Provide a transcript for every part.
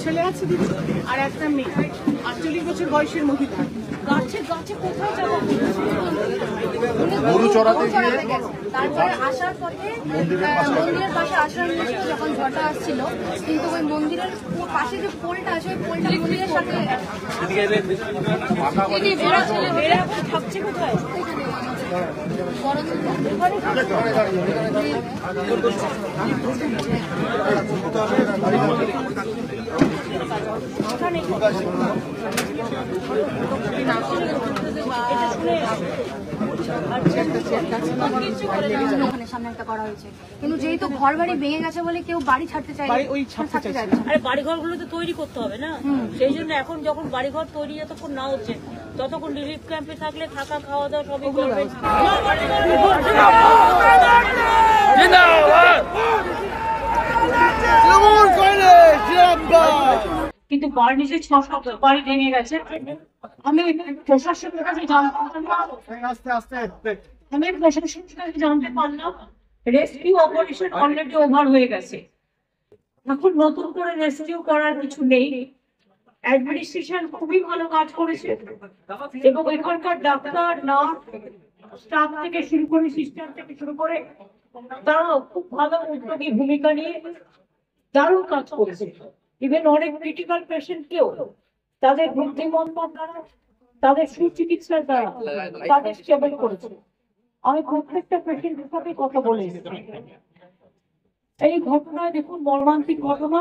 ছেলে আছে দিদি আর একটা মেয়ে 48 বছর বয়সের মহিলা গাছে গাছে কোথায় যাবো গরু চড়াতে গিয়ে তারপরে আসার পথে মন্দিরের পাশে আসার মুখে যখন ঝড়টা আসছিল কিন্তু ওই মন্দিরের পাশে যে পোলটা আছে ওই পোলটা মন্দিরের সাথে থাকছে কোথায় সামনে একটা করা হয়েছে কিন্তু যেহেতু ঘর বাড়ি ভেঙে গেছে বলে কেউ বাড়ি ছাড়তে চায় আরে বাড়িঘর গুলো তো তৈরি করতে হবে না সেই জন্য এখন যখন বাড়িঘর তৈরি যতক্ষণ না হচ্ছে ততক্ষণ রিলিফ ক্যাম্পে থাকলে থাকা খাওয়া দাওয়া সবই করবে কিন্তু বাড়ি নিচে 6 বাড়ি ভেঙে গেছে আমি প্রশাসনের কাছে জানতে পারলাম রেস্কিউ অপারেশন অলরেডি ওভার হয়ে গেছে এখন নতুন করে রেস্কিউ করার কিছু নেই অ্যাডমিনিস্ট্রেশন খুবই ভালো কাজ করেছে এবং এখানকার ডাক্তার নার্স স্টাফ থেকে শুরু করে সিস্টার থেকে শুরু করে তারা খুব ভালো উদ্যোগী ভূমিকা নিয়ে দারুণ কাজ করেছে ইভেন অনেক ক্রিটিক্যাল পেশেন্টকেও তাদের বুদ্ধিমত্তার দ্বারা তাদের সুচিকিৎসার দ্বারা তাদের স্টেবল করেছে আমি প্রত্যেকটা পেশেন্টের সাথে কথা বলে এই ঘটনায় দেখুন মর্মান্তিক ঘটনা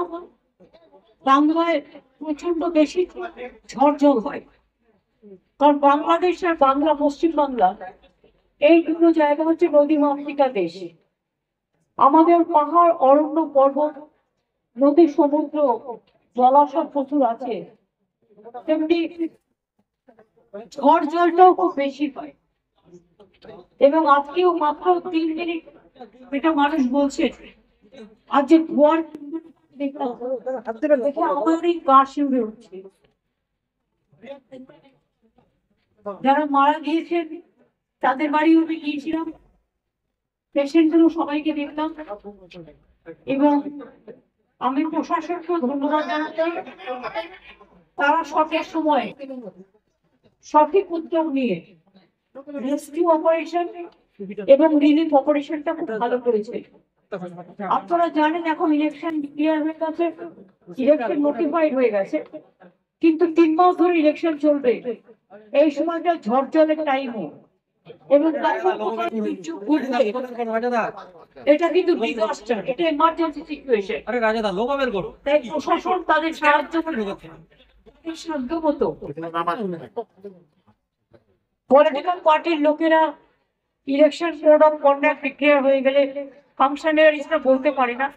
বাংলায় প্রচন্ড বেশি ঝড় হয় কারণ বাংলাদেশ আর বাংলা পশ্চিম বাংলা এই দুটো জায়গা হচ্ছে নদী মাতৃকা দেশ আমাদের পাহাড় অরণ্য পর্বত নদী সমুদ্র জলাশয় প্রচুর আছে তেমনি ঝড় জলটাও খুব বেশি হয় এবং আজকেও মাত্র 3 মিনিট এটা মানুষ বলছে আজ যে ধোয়ার আমারই গা শিউরে উঠছে যারা মারা গিয়েছেন তাদের বাড়ি আমি গিয়েছিলাম পেশেন্টগুলো সবাইকে দেখলাম এবং আমি প্রশাসনকে ধন্যবাদ জানাতে তারা সঠিক সময়ে সঠিক উদ্যোগ নিয়ে রেস্কিউ অপারেশন এবং রিলিফ অপারেশনটা খুব ভালো করেছে আপনারা জানেন এখন ইলেকশন ডিক্লেয়ার হয়ে গেছে ইলেকশন নোটিফাইড হয়ে গেছে কিন্তু 3 মাস ধরে ইলেকশন চলবে এই সময়টা ঝড় জলের টাইমও এবং এটা কিন্তু ডিজাস্টার এটা এমার্জেন্সি সিচুয়েশন তাই প্রশাসন তাদের সাহায্য সাধ্য মতো পলিটিক্যাল পার্টির লোকেরা election code of conduct declare হয়ে গেলে ফাংশনারিজরা বলতে পারে না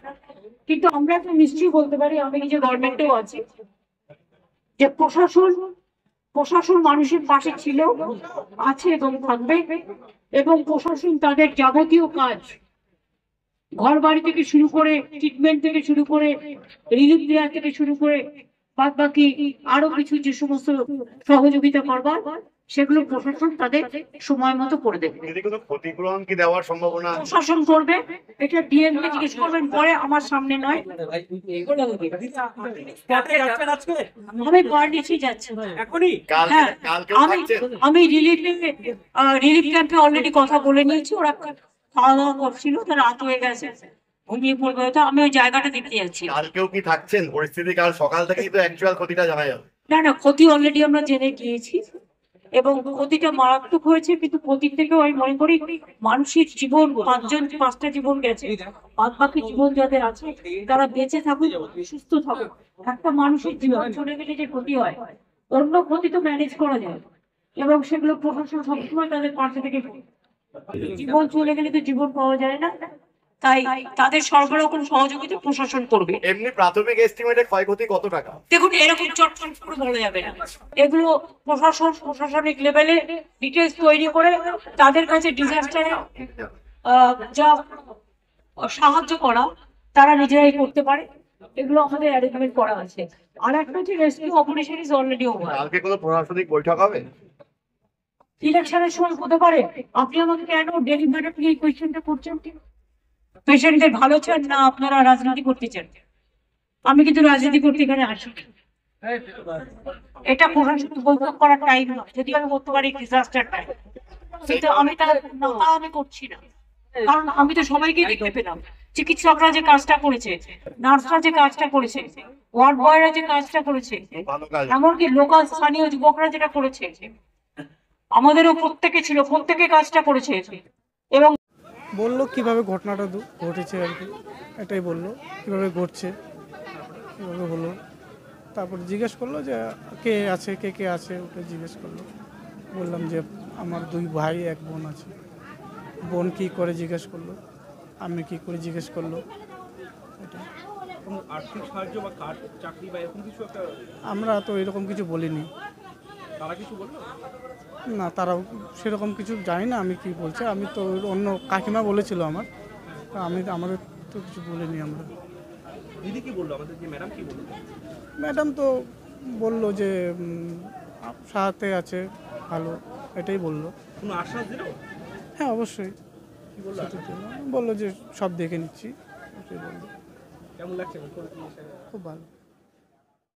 কিন্তু আমরা তো নিশ্চয়ই বলতে পারি আমি নিজে গভর্নমেন্টেও আছি যে প্রশাসন মানুষের পাশে ছিল আছে এবং থাকবে এবং প্রশাসন তাদের যাবতীয় কাজ ঘর বাড়ি থেকে শুরু করে ট্রিটমেন্ট থেকে শুরু করে রিলিফ দেওয়া থেকে শুরু করে বাদ বাকি আরো কিছু যে সমস্ত সহযোগিতা করবার সেগুলো প্রশাসন তাদের সময় মতো করে দেবে ক্ষতিপূরণ কি দেওয়ার সম্ভাবনা প্রশাসন করবে এটা ডিএম কে জিজ্ঞেস করবেন পরে আমার সামনে নয় আমি বাড়িতেই যাচ্ছি আমি রিলিফ ক্যাম্পে অলরেডি কথা বলে নিয়েছি ওরা খাওয়া দাওয়া করছিল তারা রাত হয়ে গেছে ঘুমিয়ে পড়বে হয়তো আমি ওই জায়গাটা দেখতে যাচ্ছি কালকেও কি থাকছেন পরিস্থিতি কাল সকাল থেকেই তো অ্যাকচুয়াল ক্ষতিটা জানা যাবে না ক্ষতি অলরেডি আমরা জেনে গিয়েছি এবং ক্ষতিটা মারাত্মক হয়েছে, কিন্তু ক্ষতির থেকেও আমি মনে করি মানুষের জীবন, 5টা জীবন গেছে, বাদ বাকি জীবন যাদের আছে তারা বেঁচে থাকুক, সুস্থ থাকুক। একটা মানুষের জীবন চলে গেলে যে ক্ষতি হয়, অন্য ক্ষতি তো ম্যানেজ করা যায়, এবং সেগুলো প্রশাসন সবসময় তাদের পাশে থেকে, জীবন চলে গেলে তো জীবন পাওয়া যায় না, তাই তাদের সর্বরকম সহযোগিতা প্রশাসন করবে। এমনি প্রাথমিক এস্টিমেটে ক্ষয়ক্ষতি কত টাকা? দেখুন, এরকম চটচট করে বলা যাবে না, এগুলো প্রশাসনিক লেভেলে ডিটেলস তৈরি করে তাদের কাছে ডিজাস্টারে যা সাহায্য করা তারা নিজেরাই করতে পারে, এগুলো আমাদের অ্যারেঞ্জমেন্ট করা আছে। আর একটা হচ্ছে rescue operation is already over. কালকে কোনো প্রশাসনিক বৈঠক হবে? ইলেকশনের সময় হতে পারে। আপনি আমাকে কেন ডেলিভারেটলি এই কোয়েশ্চেনটা করছেন? পেশেন্টদের ভালো চান না আপনারা রাজনীতি করতে চান? আমি কিন্তু রাজনীতি করতে এখানে আসি, এটা প্রশাসনিক বৈঠক করার টাইম নয়। যদি আমি বলতে পারি ডিজাস্টার টাইম, কিন্তু আমি আমি করছি না, কারণ আমি তো সবাইকে দেখতে পেলাম। চিকিৎসকরা যে কাজটা করেছে, নার্সরা যে কাজটা করেছে, ওয়ার্ড বয়রা যে কাজটা করেছে, ভালো কাজ। এমনকি লোকাল স্থানীয় যুবকরা যেটা করেছে, আমাদেরও প্রত্যেকে ছিল, প্রত্যেকে কাজটা করেছে। এবং বললো কিভাবে ঘটনাটা ঘটেছে আর কি, এটাই বললো কিভাবে ঘটছে, কিভাবে হলো। তারপর জিজ্ঞেস করলো যে কে আছে, কে আছে, ওটা জিজ্ঞেস করলো। বললাম যে আমার 2 ভাই 1 বোন আছে। বোন কী করে জিজ্ঞেস করলো, আমি কী করে জিজ্ঞেস করলো, এটা। কোনো আর্থিক সাহায্য বা কাজ চাকরি বা এরকম কিছু একটা আমরা তো এরকম কিছু বলিনি। তারা কিছু বললো? না, তারাও সেরকম কিছু জানি না আমি কি বলছে। আমি তো অন্য কাকিমা বলেছিল আমার, আমাদের তো কিছু বলিনি আমরা। দিদি কি বললো আমাদের, যে ম্যাডাম কি বললো? ম্যাডাম তো বললো যে সাথে আছে, ভালো, এটাই বললো। কোনো আশ্বাস দিল? হ্যাঁ, অবশ্যই। কি বললো? বললো যে সব দেখে নিচ্ছি, এটাই বললো। কেমন লাগছে? খুব ভালো।